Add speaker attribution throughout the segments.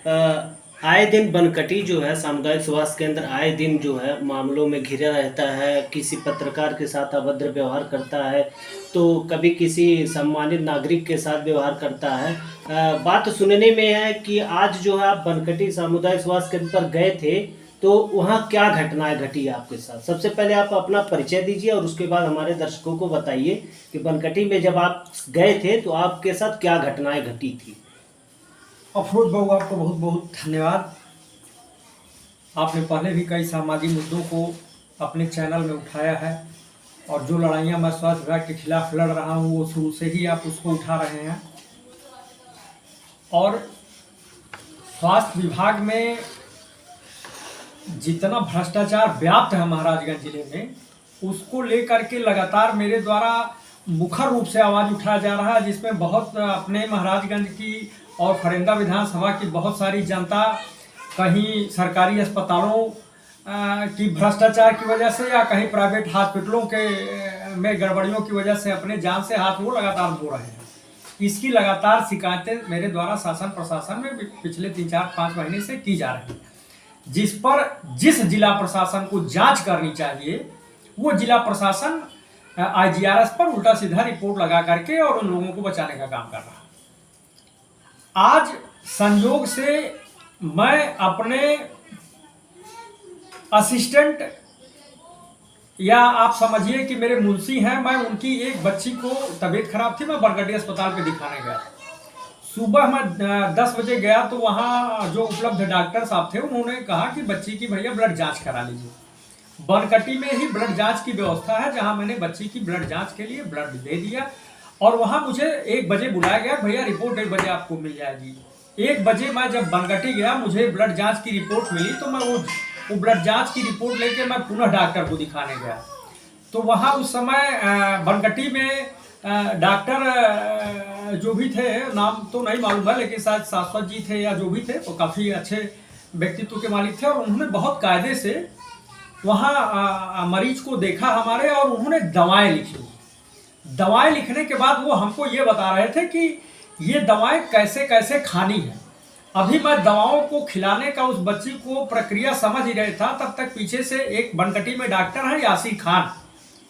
Speaker 1: आए दिन बनकटी जो है सामुदायिक स्वास्थ्य केंद्र आए दिन जो है मामलों में घिरा रहता है, किसी पत्रकार के साथ अभद्र व्यवहार करता है, तो कभी किसी सम्मानित नागरिक के साथ व्यवहार करता है। बात सुनने में है कि आज जो है आप बनकटी सामुदायिक स्वास्थ्य केंद्र पर गए थे, तो वहाँ क्या घटनाएं घटी आपके साथ? सबसे पहले आप अपना परिचय दीजिए और उसके बाद हमारे दर्शकों को बताइए कि बनकटी में जब आप गए थे तो आपके साथ क्या घटनाएं घटी थी।
Speaker 2: अफरोज बाबू, आपको बहुत बहुत धन्यवाद। आपने पहले भी कई सामाजिक मुद्दों को अपने चैनल में उठाया है और जो लड़ाइयाँ मैं स्वास्थ्य विभाग के खिलाफ लड़ रहा हूँ वो शुरू से ही आप उसको उठा रहे हैं। और स्वास्थ्य विभाग में जितना भ्रष्टाचार व्याप्त है महाराजगंज जिले में, उसको लेकर के लगातार मेरे द्वारा मुखर रूप से आवाज़ उठाया जा रहा है, जिसमें बहुत अपने महाराजगंज की और फरेंदा विधानसभा की बहुत सारी जनता कहीं सरकारी अस्पतालों की भ्रष्टाचार की वजह से या कहीं प्राइवेट हॉस्पिटलों के में गड़बड़ियों की वजह से अपने जान से हाथ वो लगातार धो रहे हैं। इसकी लगातार शिकायतें मेरे द्वारा शासन प्रशासन में पिछले 3-4-5 महीने से की जा रही हैं, जिस पर जिस जिला प्रशासन को जांच करनी चाहिए वो जिला प्रशासन IGRS पर उल्टा सीधा रिपोर्ट लगा करके और उन लोगों को बचाने का काम कर रहा है। आज संयोग से मैं अपने असिस्टेंट या आप समझिए कि मेरे मुंशी हैं, मैं उनकी एक बच्ची को तबीयत खराब थी, मैं बरगड्डी अस्पताल पे दिखाने गया। सुबह मैं 10 बजे गया तो वहाँ जो उपलब्ध डॉक्टर साहब थे उन्होंने कहा कि बच्ची की भैया ब्लड जांच करा लीजिए। बनकटी में ही ब्लड जांच की व्यवस्था है, जहाँ मैंने बच्ची की ब्लड जांच के लिए ब्लड दे दिया और वहाँ मुझे 1 बजे बुलाया गया, भैया रिपोर्ट 1 बजे आपको मिल जाएगी। 1 बजे मैं जब बनकटी गया, मुझे ब्लड जांच की रिपोर्ट मिली तो मैं वो ब्लड जांच की रिपोर्ट लेके मैं पुनः डॉक्टर को दिखाने गया। तो वहाँ उस समय बनकटी में डॉक्टर जो भी थे, नाम तो नहीं मालूम है, लेकिन शायद शाश्वत जी थे या जो भी थे, वो काफ़ी अच्छे व्यक्तित्व के मालिक थे और उन्होंने बहुत कायदे से वहाँ मरीज को देखा हमारे और उन्होंने दवाएं लिखी। दवाएं लिखने के बाद वो हमको ये बता रहे थे कि ये दवाएं कैसे कैसे खानी है। अभी मैं दवाओं को खिलाने का उस बच्ची को प्रक्रिया समझ ही रहा था, तब तक पीछे से एक बनकटी में डॉक्टर है यासीर खान,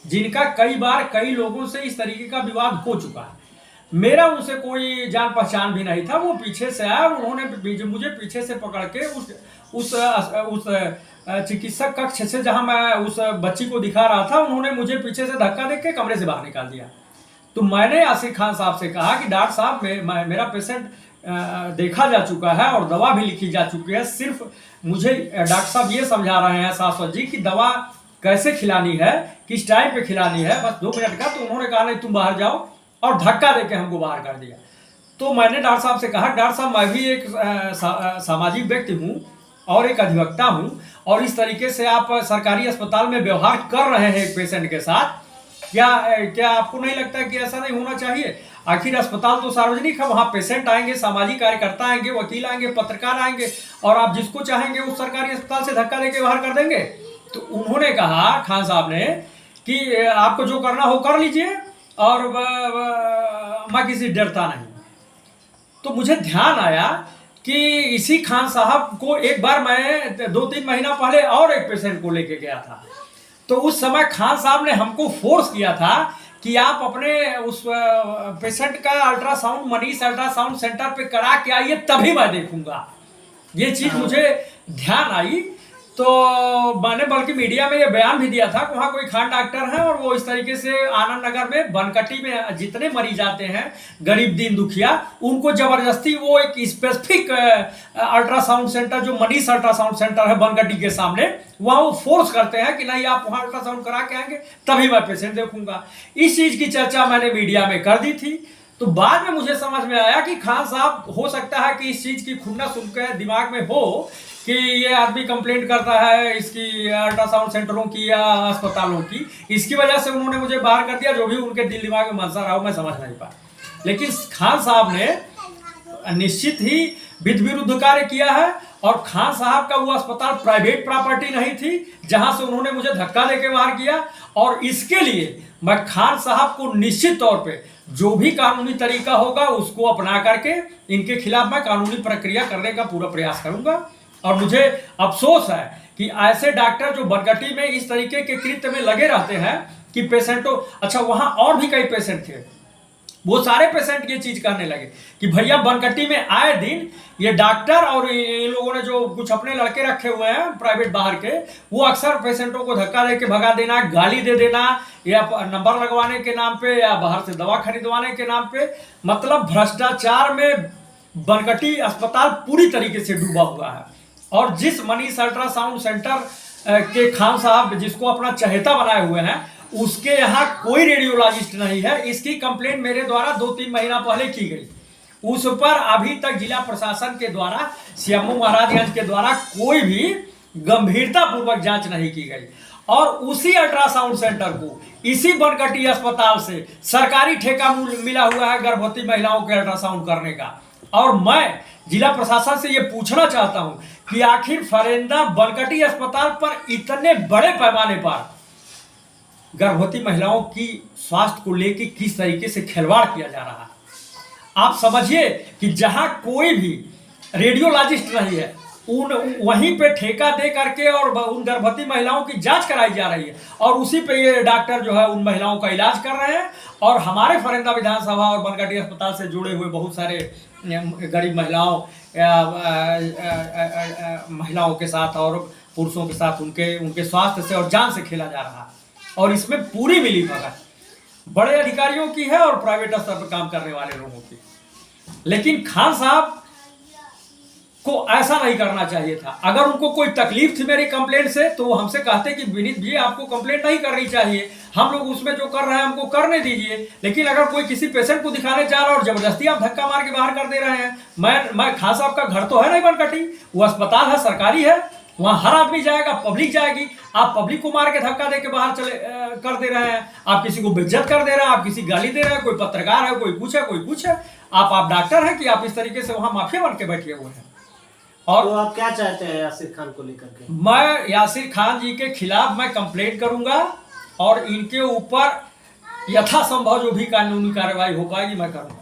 Speaker 2: जिनका कई बार कई लोगों से इस तरीके का विवाद हो चुका है। मेरा उनसे कोई जान पहचान भी नहीं था। वो पीछे से आया और उन्होंने मुझे पीछे से पकड़ के उस चिकित्सक कक्ष से जहां मैं उस बच्ची को दिखा रहा था, उन्होंने मुझे पीछे से धक्का देके कमरे से बाहर निकाल दिया। तो मैंने यासीर खान साहब से कहा कि डॉक्टर साहब मेरा पेशेंट देखा जा चुका है और दवा भी लिखी जा चुकी है, सिर्फ मुझे डॉक्टर साहब ये समझा रहे हैं शाश्वत जी कि दवा कैसे खिलानी है, किस टाइम पे खिलानी है, बस 2 मिनट का। तो उन्होंने कहा नहीं तुम बाहर जाओ और धक्का देके हमको बाहर कर दिया। तो मैंने डॉक्टर साहब से कहा डॉक्टर साहब मैं भी एक सामाजिक व्यक्ति हूँ और एक अधिवक्ता हूँ और इस तरीके से आप सरकारी अस्पताल में व्यवहार कर रहे हैं एक पेशेंट के साथ, क्या आपको नहीं लगता कि ऐसा नहीं होना चाहिए? आखिर अस्पताल तो सार्वजनिक है, वहाँ पेशेंट आएंगे, सामाजिक कार्यकर्ता आएंगे, वकील आएंगे, पत्रकार आएंगे और आप जिसको चाहेंगे उस सरकारी अस्पताल से धक्का देके बाहर कर देंगे। तो उन्होंने कहा खान साहब ने कि आपको जो करना हो कर लीजिए और मैं किसी डरता नहीं। तो मुझे ध्यान आया कि इसी खान साहब को एक बार मैं 2-3 महीना पहले और एक पेशेंट को लेके गया था। तो उस समय खान साहब ने हमको फोर्स किया था कि आप अपने उस पेशेंट का अल्ट्रासाउंड मनीष अल्ट्रासाउंड सेंटर पे करा के आइए, तभी मैं देखूंगा। ये चीज मुझे ध्यान आई तो मैंने बल्कि मीडिया में ये बयान भी दिया था कि वहाँ कोई खान डॉक्टर है और वो इस तरीके से आनंद नगर में बनकटी में जितने मरीज आते हैं गरीब दीन दुखिया, उनको जबरदस्ती वो एक स्पेसिफिक अल्ट्रासाउंड सेंटर जो मनीष अल्ट्रासाउंड सेंटर है बनकटी के सामने, वहाँ वो फोर्स करते हैं कि नहीं आप वहाँ अल्ट्रासाउंड करा के आएंगे तभी मैं पेशेंट देखूंगा। इस चीज की चर्चा मैंने मीडिया में कर दी थी। तो बाद में मुझे समझ में आया कि खान साहब हो सकता है कि इस चीज की खुन्नस उनके दिमाग में हो कि ये आदमी कंप्लेंट करता है इसकी अल्ट्रासाउंड सेंटरों की या अस्पतालों की, इसकी वजह से उन्होंने मुझे बाहर कर दिया। जो भी उनके दिल दिमाग में मंशा रहा हो मैं समझ नहीं पाया, लेकिन खान साहब ने निश्चित ही विध विरुद्ध कार्य किया है और खान साहब का वो अस्पताल प्राइवेट प्रॉपर्टी नहीं थी जहां से उन्होंने मुझे धक्का देके बाहर किया और इसके लिए मैं खान साहब को निश्चित तौर पे जो भी कानूनी तरीका होगा उसको अपना करके इनके खिलाफ मैं कानूनी प्रक्रिया करने का पूरा प्रयास करूंगा। और मुझे अफसोस है कि ऐसे डॉक्टर जो बनगटी में इस तरीके के कृत्य में लगे रहते हैं कि पेशेंटों, अच्छा वहां और भी कई पेशेंट थे, वो सारे पेशेंट ये चीज कहने लगे कि भैया बनगट्टी में आए दिन ये डॉक्टर और इन लोगों ने जो कुछ अपने लड़के रखे हुए हैं प्राइवेट बाहर के, वो अक्सर पेशेंटों को धक्का दे के भगा देना, गाली दे देना, या नंबर लगवाने के नाम पे या बाहर से दवा खरीदवाने के नाम पे, मतलब भ्रष्टाचार में बनगट्टी अस्पताल पूरी तरीके से डूबा हुआ है। और जिस मनीष अल्ट्रासाउंड सेंटर के खान साहब जिसको अपना चहेता बनाए हुए हैं, उसके यहाँ कोई रेडियोलॉजिस्ट नहीं है। इसकी कंप्लेंट मेरे द्वारा 2-3 महीना पहले की गई, उस पर अभी तक जिला प्रशासन के द्वारा, सीएमओ महाराजगंज के द्वारा कोई भी गंभीरता पूर्वक जांच नहीं की गई। और उसी अल्ट्रासाउंड सेंटर को इसी बनगट्टी अस्पताल से सरकारी ठेका मिला हुआ है गर्भवती महिलाओं के अल्ट्रासाउंड करने का। और मैं जिला प्रशासन से यह पूछना चाहता हूं कि आखिर फरेंदा बनगट्टी अस्पताल पर इतने बड़े पैमाने पर गर्भवती महिलाओं की स्वास्थ्य को लेकर किस तरीके से खिलवाड़ किया जा रहा है। आप समझिए कि जहां कोई भी रेडियोलॉजिस्ट नहीं है, उन वहीं पे ठेका दे करके और उन गर्भवती महिलाओं की जांच कराई जा रही है, और उसी पे ये डॉक्टर जो है उन महिलाओं का इलाज कर रहे हैं। और हमारे फरेंदा विधानसभा और बनगट्टी अस्पताल से जुड़े हुए बहुत सारे गरीब महिलाओं के साथ और पुरुषों के साथ उनके स्वास्थ्य से और जान से खेला जा रहा है। और इसमें पूरी मिलीभगत बड़े अधिकारियों की है और प्राइवेट स्तर पर काम करने वाले लोगों की। लेकिन खान साहब को ऐसा नहीं करना चाहिए था। अगर उनको कोई तकलीफ थी मेरी कंप्लेंट से तो वो हमसे कहते कि विनीत जी आपको कंप्लेंट नहीं करनी चाहिए, हम लोग उसमें जो कर रहे हैं हमको करने दीजिए। लेकिन अगर कोई किसी पेशेंट को दिखाने जा रहा है और जबरदस्ती आप धक्का मार के बाहर कर दे रहे हैं, मैं खान साहब का घर तो है नहीं बनगट्टी, वो अस्पताल है, सरकारी है, वहां हर आदमी जाएगा, पब्लिक जाएगी। आप पब्लिक को मार के धक्का दे के बाहर कर दे रहे हैं, आप किसी को बेइज्जत कर दे रहे हैं, आप किसी गाली दे रहे हैं, कोई पत्रकार है, कोई कुछ है, कोई कुछ है। आप डॉक्टर हैं कि आप इस तरीके से वहां माफिया बन के बैठे हुए हैं।
Speaker 1: और तो आप क्या चाहते हैं यासिर खान को लेकर के?
Speaker 2: मैं यासिर खान जी के खिलाफ मैं कंप्लेंट करूंगा और इनके ऊपर यथासंभव जो भी कानूनी कार्रवाई हो पाएगी मैं करूंगा।